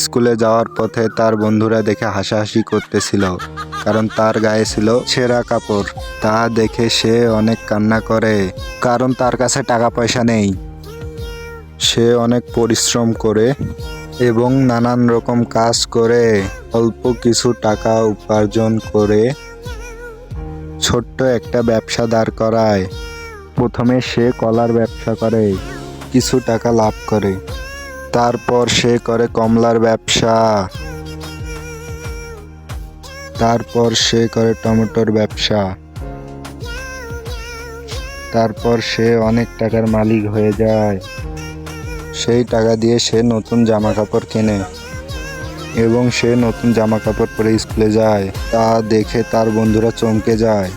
স্কুলে যাওয়ার পথে তার বন্ধুরা দেখে হাসাহাসি করতেছিল, কারণ তার গায়ে ছিল ছেঁড়া কাপড়। তা দেখে সে অনেক কান্না করে, কারণ তার কাছে টাকা পয়সা নেই। সে অনেক পরিশ্রম করে এবং নানান রকম কাজ করে অল্প কিছু টাকা উপার্জন করে ছোট্ট একটা ব্যবসা দাঁড় করায়। প্রথমে সে কলার ব্যবসা করে, কিছু টাকা লাভ করে। তারপর সে করে কমলার ব্যবসা, তারপর সে করে টমেটোর ব্যবসা। তারপর সে অনেক টাকার মালিক হয়ে যায়। সেই টাকা দিয়ে সে নতুন জামা কাপড় কেনে এবং সে নতুন জামা কাপড় পরে স্কুলে যায়। তা দেখে তার বন্ধুরা চমকে যায়।